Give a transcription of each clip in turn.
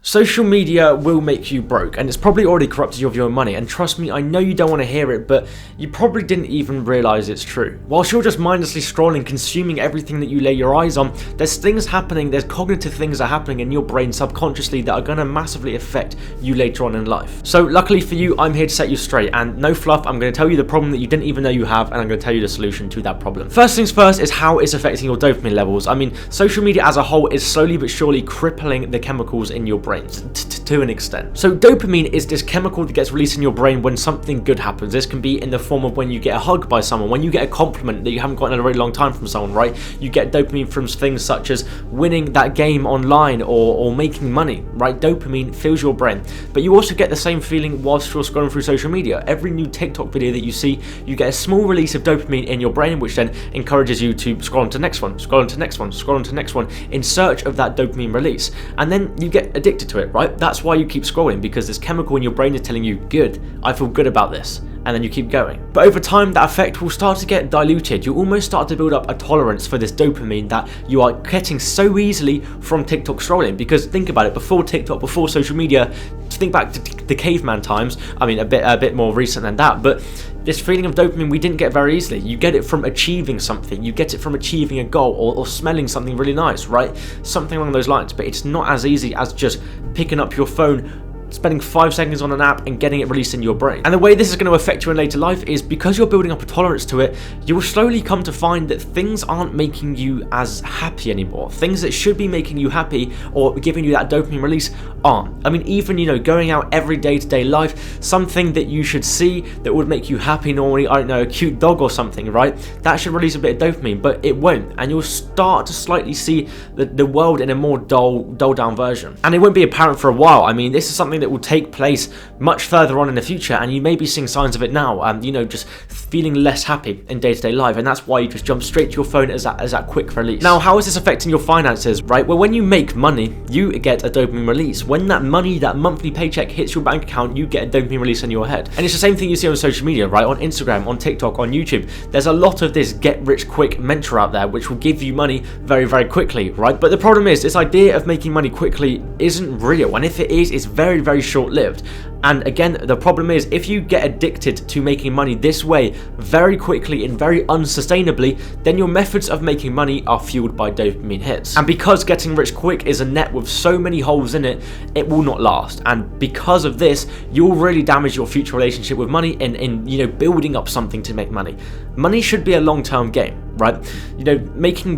Social media will make you broke, and it's probably already corrupted your view of money, and trust me, I know you don't want to hear it, but you probably didn't even realise it's true. Whilst you're just mindlessly scrolling, consuming everything that you lay your eyes on, there's things happening, there's cognitive things that are happening in your brain subconsciously that are going to massively affect you later on in life. So luckily for you, I'm here to set you straight, and no fluff, I'm going to tell you the problem that you didn't even know you have, and I'm going to tell you the solution to that problem. First things first is how it's affecting your dopamine levels. I mean, social media as a whole is slowly but surely crippling the chemicals in your brain. To an extent. So dopamine is this chemical that gets released in your brain when something good happens. This can be in the form of when you get a hug by someone, when you get a compliment that you haven't gotten in a very long time from someone, right? You get dopamine from things such as winning that game online or making money, right? Dopamine fills your brain. But you also get the same feeling whilst you're scrolling through social media. Every new TikTok video that you see, you get a small release of dopamine in your brain, which then encourages you to scroll on to the next one, scroll on to the next one, scroll on to the next one in search of that dopamine release. And then you get addicted to it, right? That's why you keep scrolling, because this chemical in your brain is telling you, good, I feel good about this, and then you keep going. But over time, that effect will start to get diluted. You almost start to build up a tolerance for this dopamine that you are getting so easily from TikTok scrolling. Because think about it, before TikTok, before social media, think back to the caveman times, I mean a bit more recent than that, but this feeling of dopamine we didn't get very easily. You get it from achieving something, you get it from achieving a goal, or smelling something really nice, right? Something along those lines, but it's not as easy as just picking up your phone, spending 5 seconds on an app and getting it released in your brain. And the way this is going to affect you in later life is because you're building up a tolerance to it, you will slowly come to find that things aren't making you as happy anymore. Things that should be making you happy or giving you that dopamine release aren't. I mean, even, going out every day-to-day life, something that you should see that would make you happy normally, I don't know, a cute dog or something, right? That should release a bit of dopamine, but it won't. And you'll start to slightly see the world in a more dull down version. And it won't be apparent for a while. I mean, this is something that will take place much further on in the future, and you may be seeing signs of it now, just feeling less happy in day-to-day life, and that's why you just jump straight to your phone as that quick release. Now, how is this affecting your finances, right? Well, when you make money, you get a dopamine release. When that money, that monthly paycheck hits your bank account, you get a dopamine release in your head. And it's the same thing you see on social media, right? On Instagram, on TikTok, on YouTube. There's a lot of this get-rich-quick mantra out there, which will give you money very, very quickly, right? But the problem is, this idea of making money quickly isn't real, and if it is, it's very, very short-lived. And again, the problem is, if you get addicted to making money this way very quickly and very unsustainably, then your methods of making money are fueled by dopamine hits. And because getting rich quick is a net with so many holes in it, it will not last. And because of this, you'll really damage your future relationship with money in building up something to make money. Money should be a long-term game, right?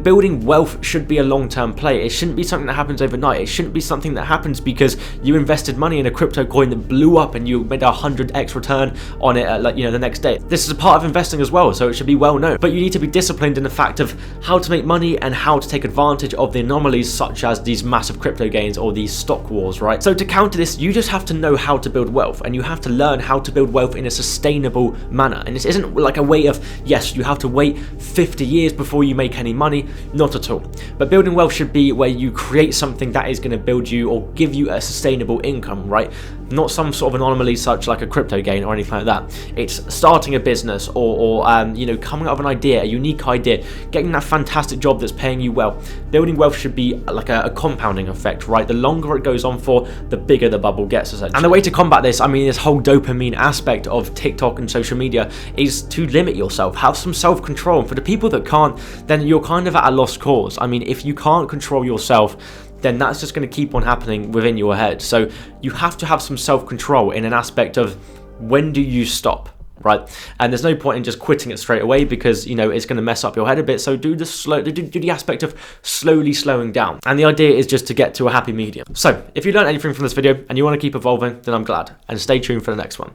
Building wealth should be a long-term play. It shouldn't be something that happens overnight. It shouldn't be something that happens because you invested money in a crypto coin that blew up and you made a 100x return on it the next day. This is a part of investing as well, so it should be well known. But you need to be disciplined in the fact of how to make money and how to take advantage of the anomalies such as these massive crypto gains or these stock wars, right? So to counter this, you just have to know how to build wealth, and you have to learn how to build wealth in a sustainable manner. And this isn't like a way of, yes, you have to wait 50 years before you make any money, not at all. But building wealth should be where you create something that is going to build you or give you a sustainable income, right? Not some sort of anomaly such like a crypto gain or anything like that. It's starting a business or coming up with an idea, a unique idea, getting that fantastic job that's paying you well. Building wealth should be like a compounding effect, right? The longer it goes on for, the bigger the bubble gets, essentially. And the way to combat this, this whole dopamine aspect of TikTok and social media is to limit yourself, have some self-control. And for the people that can't, then you're kind of at a lost cause. If you can't control yourself, then that's just going to keep on happening within your head. So you have to have some self-control in an aspect of when do you stop, right? And there's no point in just quitting it straight away because, it's going to mess up your head a bit. So do the aspect of slowly slowing down. And the idea is just to get to a happy medium. So if you learned anything from this video and you want to keep evolving, then I'm glad. And stay tuned for the next one.